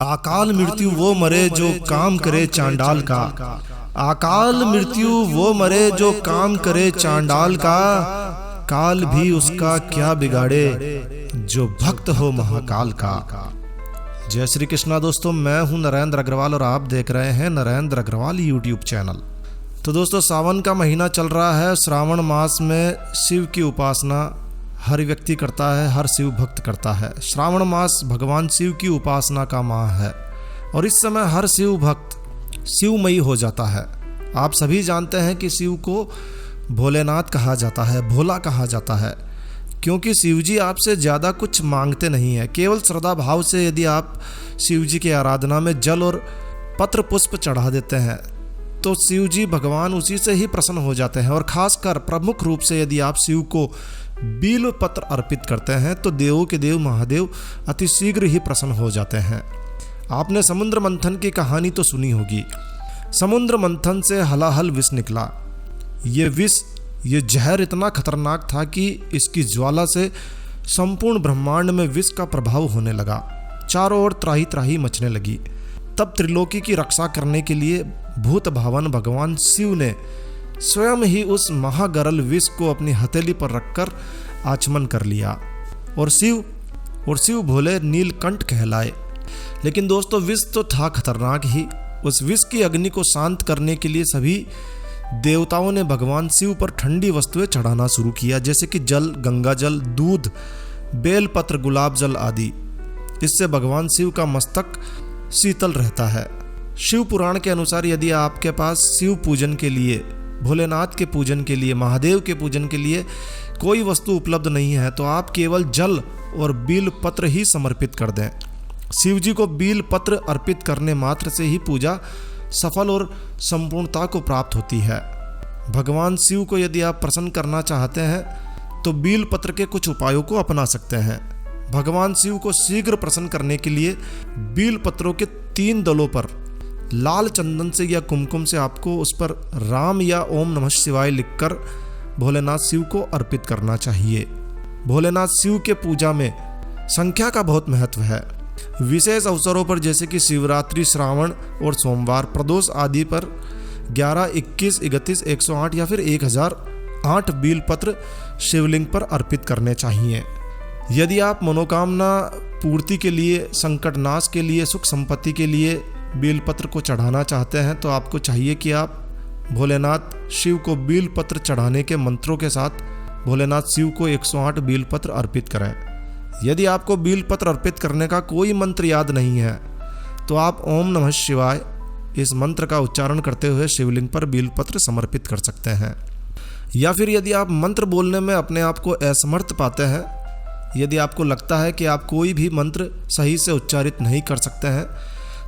अकाल मृत्यु वो मरे जो काम करे चांडाल का। अकाल मृत्यु वो मरे जो काम करे चांडाल का। काल भी उसका क्या बिगाड़े जो भक्त हो महाकाल का। जय श्री कृष्णा दोस्तों, मैं हूं नरेंद्र अग्रवाल और आप देख रहे हैं नरेंद्र अग्रवाल यूट्यूब चैनल। तो दोस्तों, सावन का महीना चल रहा है। श्रावण मास में शिव की उपासना हर व्यक्ति करता है, हर शिव भक्त करता है। श्रावण मास भगवान शिव की उपासना का माह है और इस समय हर शिव भक्त शिवमयी हो जाता है। आप सभी जानते हैं कि शिव को भोलेनाथ कहा जाता है, भोला कहा जाता है, क्योंकि शिव जी आपसे ज़्यादा कुछ मांगते नहीं हैं। केवल श्रद्धा भाव से यदि आप शिव जी की आराधना में जल और पत्र पुष्प चढ़ा देते हैं तो शिव जी भगवान उसी से ही प्रसन्न हो जाते हैं। और खासकर प्रमुख रूप से यदि आप शिव को बिल्व पत्र अर्पित करते हैं तो देवों के देव महादेव अति शीघ्र ही प्रसन्न हो जाते हैं। आपने समुद्र मंथन की कहानी तो सुनी होगी। समुद्र मंथन से हलाहल विष निकला। ये जहर इतना खतरनाक था कि इसकी ज्वाला से संपूर्ण ब्रह्मांड में विष का प्रभाव होने लगा। चारों ओर त्राही त्राही मचने लगी। तब त्रिलोकी की रक्षा करने के लिए भूत भावन भगवान शिव ने स्वयं ही उस महागरल विष को अपनी हथेली पर रखकर आचमन कर लिया और शिव भोले नीलकंठ कहलाए। लेकिन दोस्तों, विष तो था खतरनाक ही। उस विष की अग्नि को शांत करने के लिए सभी देवताओं ने भगवान शिव पर ठंडी वस्तुएं चढ़ाना शुरू किया, जैसे कि जल, गंगा जल, दूध, बेलपत्र, गुलाब जल आदि। इससे भगवान शिव का मस्तक शीतल रहता है। शिव पुराण के अनुसार यदि आपके पास शिव पूजन के लिए, भोलेनाथ के पूजन के लिए, महादेव के पूजन के लिए कोई वस्तु उपलब्ध नहीं है तो आप केवल जल और बील पत्र ही समर्पित कर दें। शिव जी को बील पत्र अर्पित करने मात्र से ही पूजा सफल और संपूर्णता को प्राप्त होती है। भगवान शिव को यदि आप प्रसन्न करना चाहते हैं तो बील पत्र के कुछ उपायों को अपना सकते हैं। भगवान शिव को शीघ्र प्रसन्न करने के लिए बील पत्रों के 3 दलों पर लाल चंदन से या कुमकुम से आपको उस पर राम या ओम नमः शिवाय लिखकर भोलेनाथ शिव को अर्पित करना चाहिए। भोलेनाथ शिव के पूजा में संख्या का बहुत महत्व है। विशेष अवसरों पर जैसे कि शिवरात्रि, श्रावण और सोमवार, प्रदोष आदि पर 11, 21, 31, 108 या फिर 1008 बीलपत्र शिवलिंग पर अर्पित करने चाहिए। यदि आप मनोकामना पूर्ति के लिए, संकट नाश के लिए, सुख संपत्ति के लिए बीलपत्र को चढ़ाना चाहते हैं तो आपको चाहिए कि आप भोलेनाथ शिव को बीलपत्र चढ़ाने के मंत्रों के साथ भोलेनाथ शिव को 108 बीलपत्र अर्पित करें। यदि आपको बीलपत्र अर्पित करने का कोई मंत्र याद नहीं है तो आप ओम नमः शिवाय इस मंत्र का उच्चारण करते हुए शिवलिंग पर बीलपत्र समर्पित कर सकते हैं। या फिर यदि आप मंत्र बोलने में अपने आप को असमर्थ पाते हैं, यदि आपको लगता है कि आप कोई भी मंत्र सही से उच्चारित नहीं कर सकते हैं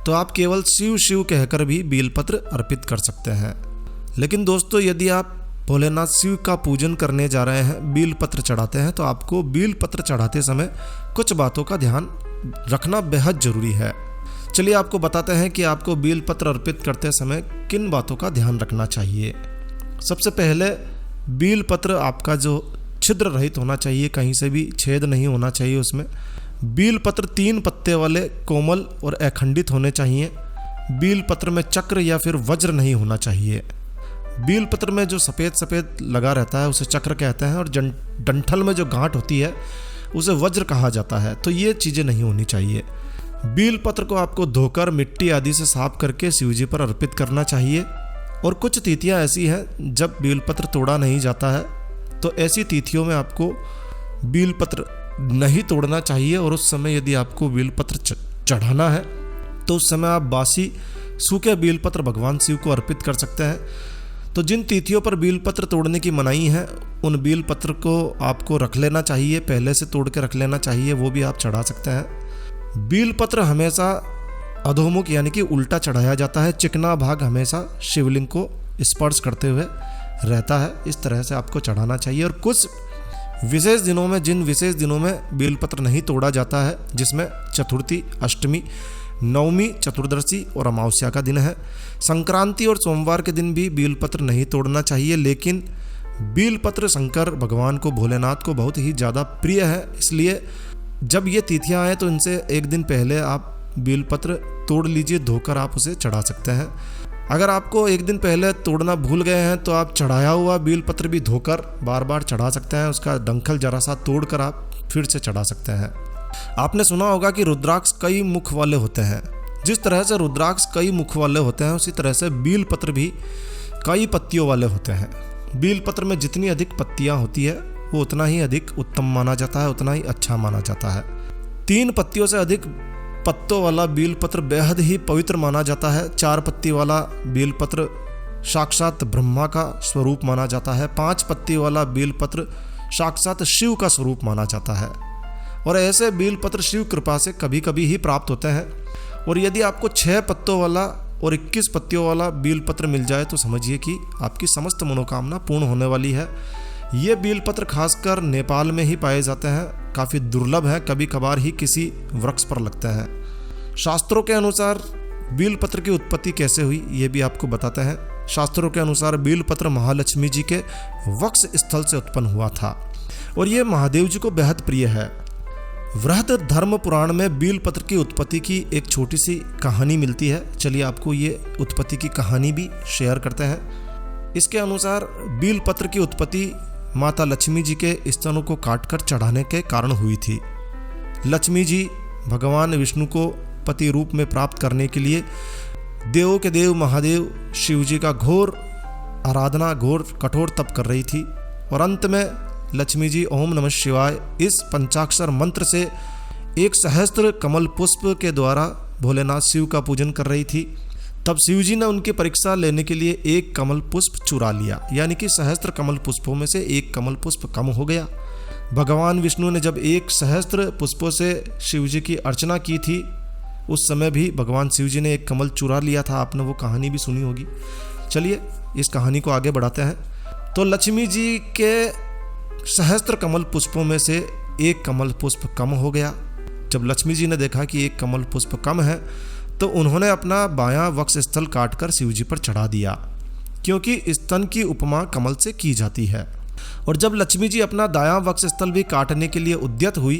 तो आप केवल शिव शिव कहकर भी बीलपत्र अर्पित कर सकते हैं। लेकिन दोस्तों, यदि आप भोलेनाथ शिव का पूजन करने जा रहे हैं, बीलपत्र चढ़ाते हैं, तो आपको बीलपत्र चढ़ाते समय कुछ बातों का ध्यान रखना बेहद जरूरी है। चलिए आपको बताते हैं कि आपको बीलपत्र अर्पित करते समय किन बातों का ध्यान रखना चाहिए। सबसे पहले, बीलपत्र आपका जो छिद्र रहित होना चाहिए, कहीं से भी छेद नहीं होना चाहिए उसमें। बीलपत्र 3 पत्ते वाले कोमल और अखंडित होने चाहिए। बीलपत्र में चक्र या फिर वज्र नहीं होना चाहिए। बीलपत्र में जो सफ़ेद सफ़ेद लगा रहता है उसे चक्र कहते हैं और डंठल में जो गांठ होती है उसे वज्र कहा जाता है। तो ये चीज़ें नहीं होनी चाहिए। बीलपत्र को आपको धोकर मिट्टी आदि से साफ करके शिवजी पर अर्पित करना चाहिए। और कुछ तिथियां ऐसी हैं जब बीलपत्र तोड़ा नहीं जाता है, तो ऐसी तिथियों में आपको बीलपत्र नहीं तोड़ना चाहिए। और उस समय यदि आपको बीलपत्र चढ़ाना है तो उस समय आप बासी सूखे बीलपत्र भगवान शिव को अर्पित कर सकते हैं। तो जिन तिथियों पर बीलपत्र तोड़ने की मनाही है उन बीलपत्र को आपको रख लेना चाहिए, पहले से तोड़ के रख लेना चाहिए, वो भी आप चढ़ा सकते हैं। बीलपत्र हमेशा अधोमुख यानी कि उल्टा चढ़ाया जाता है। चिकना भाग हमेशा शिवलिंग को स्पर्श करते हुए रहता है। इस तरह से आपको चढ़ाना चाहिए। और कुछ विशेष दिनों में, जिन विशेष दिनों में बीलपत्र नहीं तोड़ा जाता है, जिसमें चतुर्थी, अष्टमी, नवमी, चतुर्दशी और अमावस्या का दिन है। संक्रांति और सोमवार के दिन भी बीलपत्र नहीं तोड़ना चाहिए। लेकिन बीलपत्र शंकर भगवान को, भोलेनाथ को बहुत ही ज़्यादा प्रिय है, इसलिए जब ये तिथियां आए तो इनसे एक दिन पहले आप बेलपत्र तोड़ लीजिए, धोकर आप उसे चढ़ा सकते हैं। अगर आपको एक दिन पहले तोड़ना भूल गए हैं तो आप चढ़ाया हुआ बेलपत्र भी धोकर बार बार चढ़ा सकते हैं। उसका डंखल जरा सा तोड़कर आप फिर से चढ़ा सकते हैं। आपने सुना होगा कि रुद्राक्ष कई मुख वाले होते हैं। जिस तरह से रुद्राक्ष कई मुख वाले होते हैं, उसी तरह से बेलपत्र भी कई पत्तियों वाले होते हैं। बेलपत्र में जितनी अधिक पत्तियां होती है वो उतना ही अधिक उत्तम माना जाता है, उतना ही अच्छा माना जाता है। 3 पत्तियों से अधिक पत्तों वाला बेलपत्र बेहद ही पवित्र माना जाता है। 4 पत्ती वाला बेलपत्र साक्षात ब्रह्मा का स्वरूप माना जाता है। 5 पत्ती वाला बेलपत्र साक्षात शिव का स्वरूप माना जाता है। और ऐसे बेलपत्र शिव कृपा से कभी कभी ही प्राप्त होते हैं। और यदि आपको 6 पत्तों वाला और 21 पत्तियों वाला बेलपत्र मिल जाए तो समझिए कि आपकी समस्त मनोकामना पूर्ण होने वाली है। ये बेलपत्र खासकर नेपाल में ही पाए जाते हैं, काफ़ी दुर्लभ है, कभी कभार ही किसी वृक्ष पर लगते हैं। शास्त्रों के अनुसार बेलपत्र की उत्पत्ति कैसे हुई ये भी आपको बताते हैं। शास्त्रों के अनुसार बेलपत्र महालक्ष्मी जी के वक्ष स्थल से उत्पन्न हुआ था और ये महादेव जी को बेहद प्रिय है। वृहद धर्म पुराण में बेलपत्र की उत्पत्ति की एक छोटी सी कहानी मिलती है। चलिए आपको ये उत्पत्ति की कहानी भी शेयर करते हैं। इसके अनुसार बेलपत्र की उत्पत्ति माता लक्ष्मी जी के स्तनों को काटकर चढ़ाने के कारण हुई थी। लक्ष्मी जी भगवान विष्णु को पति रूप में प्राप्त करने के लिए देवों के देव महादेव शिव जी का घोर आराधना, घोर कठोर तप कर रही थी। और अंत में लक्ष्मी जी ओम नमः शिवाय इस पंचाक्षर मंत्र से एक सहस्त्र कमल पुष्प के द्वारा भोलेनाथ शिव का पूजन कर रही थी। तब शिव जी ने उनकी परीक्षा लेने के लिए एक कमल पुष्प चुरा लिया, यानी कि सहस्त्र कमल पुष्पों में से एक कमल पुष्प कम हो गया। भगवान विष्णु ने जब एक सहस्त्र पुष्पों से शिव जी की अर्चना की थी, उस समय भी भगवान शिव जी ने एक कमल चुरा लिया था। आपने वो कहानी भी सुनी होगी। चलिए इस कहानी को आगे बढ़ाते हैं। तो लक्ष्मी जी के सहस्त्र कमल पुष्पों में से एक कमल पुष्प कम हो गया। जब लक्ष्मी जी ने देखा कि एक कमल पुष्प कम है तो उन्होंने अपना बायां वक्ष स्थल काटकर शिव जी पर चढ़ा दिया, क्योंकि स्तन की उपमा कमल से की जाती है। और जब लक्ष्मी जी अपना दायां वक्ष स्थल भी काटने के लिए उद्यत हुई,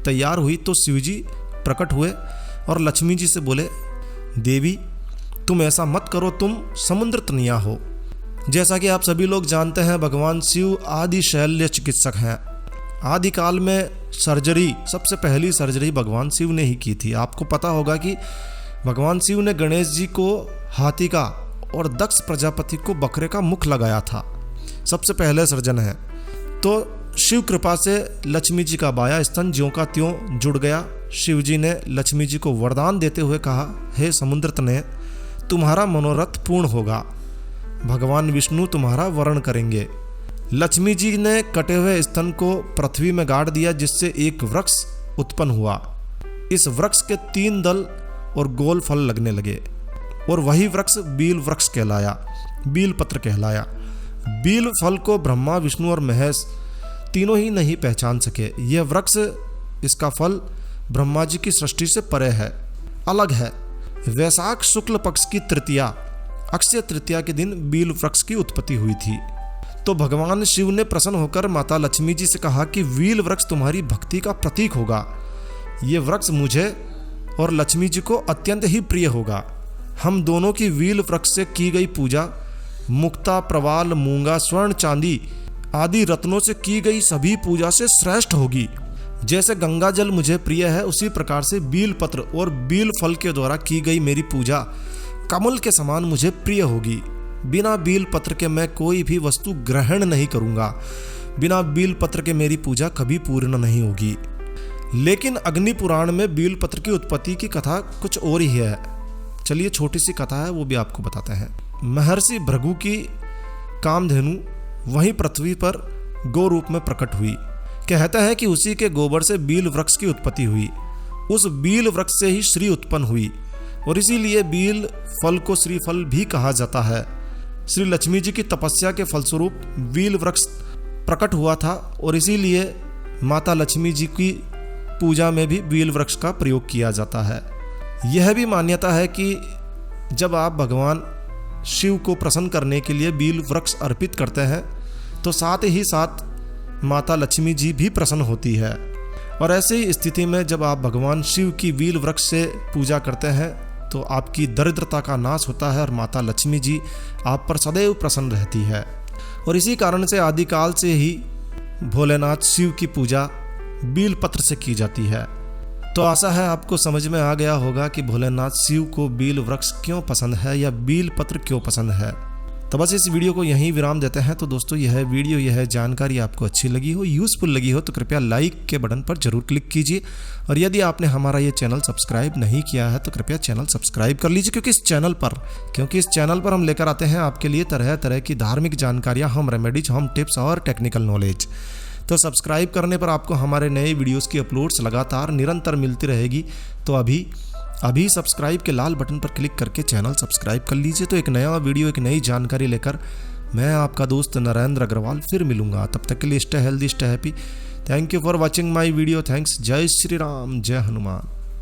तैयार हुई, तो शिव जी प्रकट हुए और लक्ष्मी जी से बोले, देवी तुम ऐसा मत करो, तुम समुद्र तनया हो। जैसा कि आप सभी लोग जानते हैं, भगवान शिव आदि शल्य चिकित्सक हैं। आदिकाल में सर्जरी, सबसे पहली सर्जरी भगवान शिव ने ही की थी। आपको पता होगा कि भगवान शिव ने गणेश जी को हाथी का और दक्ष प्रजापति को बकरे का मुख लगाया था। सबसे पहले सर्जन है। तो शिव कृपा से लक्ष्मी जी का बाया स्तन ज्यों का त्यों जुड़ गया। शिव जी ने लक्ष्मी जी को वरदान देते हुए कहा, हे समुद्र तनय, तुम्हारा मनोरथ पूर्ण होगा, भगवान विष्णु तुम्हारा वरण करेंगे। लक्ष्मी जी ने कटे हुए स्तन को पृथ्वी में गाड़ दिया, जिससे एक वृक्ष उत्पन्न हुआ। इस वृक्ष के 3 दल और गोल फल लगने लगे और वही वृक्ष बील वृक्ष कहलाया, बील पत्र कहलाया। बील फल को ब्रह्मा विष्णु और महेश तीनों ही नहीं पहचान सके। यह वृक्ष, इसका फल ब्रह्मा जी की सृष्टि से परे है, अलग है। वैशाख शुक्ल पक्ष की तृतीया, अक्षय तृतीया के दिन बील वृक्ष की उत्पत्ति हुई थी। तो भगवान शिव ने प्रसन्न होकर माता लक्ष्मी जी से कहा कि बील वृक्ष तुम्हारी भक्ति का प्रतीक होगा। ये वृक्ष मुझे और लक्ष्मी जी को अत्यंत ही प्रिय होगा। हम दोनों की बील वृक्ष से की गई पूजा मुक्ता, प्रवाल, मूंगा, स्वर्ण, चांदी आदि रत्नों से की गई सभी पूजा से श्रेष्ठ होगी। जैसे गंगा जल मुझे प्रिय है, उसी प्रकार से बील पत्र और बील फल के द्वारा की गई मेरी पूजा कमल के समान मुझे प्रिय होगी। बिना बील पत्र के मैं कोई भी वस्तु ग्रहण नहीं करूंगा। बिना बील पत्र के मेरी पूजा कभी पूर्ण नहीं होगी। लेकिन अग्नि पुराण में बील पत्र की उत्पत्ति की कथा कुछ और ही है। चलिए छोटी सी कथा है, वो भी आपको बताते हैं। महर्षि भृगु की कामधेनु वहीं पृथ्वी पर गौ रूप में प्रकट हुई। कहते हैं कि उसी के गोबर से बील वृक्ष की उत्पत्ति हुई। उस बील वृक्ष से ही श्री उत्पन्न हुई और इसीलिए बील फल को श्रीफल भी कहा जाता है। श्री लक्ष्मी जी की तपस्या के फलस्वरूप बील वृक्ष प्रकट हुआ था और इसीलिए माता लक्ष्मी जी की पूजा में भी बील वृक्ष का प्रयोग किया जाता है। यह भी मान्यता है कि जब आप भगवान शिव को प्रसन्न करने के लिए बील वृक्ष अर्पित करते हैं तो साथ ही साथ माता लक्ष्मी जी भी प्रसन्न होती है। और ऐसी स्थिति में जब आप भगवान शिव की बील वृक्ष से पूजा करते हैं तो आपकी दरिद्रता का नाश होता है और माता लक्ष्मी जी आप पर सदैव प्रसन्न रहती है। और इसी कारण से आदिकाल से ही भोलेनाथ शिव की पूजा बील पत्र से की जाती है। तो आशा है आपको समझ में आ गया होगा कि भोलेनाथ शिव को बील वृक्ष क्यों पसंद है या बील पत्र क्यों पसंद है। तो बस इस वीडियो को यहीं विराम देते हैं। तो दोस्तों यह जानकारी आपको अच्छी लगी हो, यूज़फुल लगी हो तो कृपया लाइक के बटन पर जरूर क्लिक कीजिए। और यदि आपने हमारा ये चैनल सब्सक्राइब नहीं किया है तो कृपया चैनल सब्सक्राइब कर लीजिए, क्योंकि इस चैनल पर हम लेकर आते हैं आपके लिए तरह तरह की धार्मिक जानकारियाँ, होम रेमेडीज, होम टिप्स और टेक्निकल नॉलेज। तो सब्सक्राइब करने पर आपको हमारे नए वीडियोस की अपलोड्स लगातार निरंतर मिलती रहेगी। तो अभी सब्सक्राइब के लाल बटन पर क्लिक करके चैनल सब्सक्राइब कर लीजिए। तो एक नया वीडियो, एक नई जानकारी लेकर मैं आपका दोस्त नरेंद्र अग्रवाल फिर मिलूंगा। तब तक के लिए stay healthy, stay happy. Thank you for watching my video. Thanks. जय श्री राम, जय हनुमान।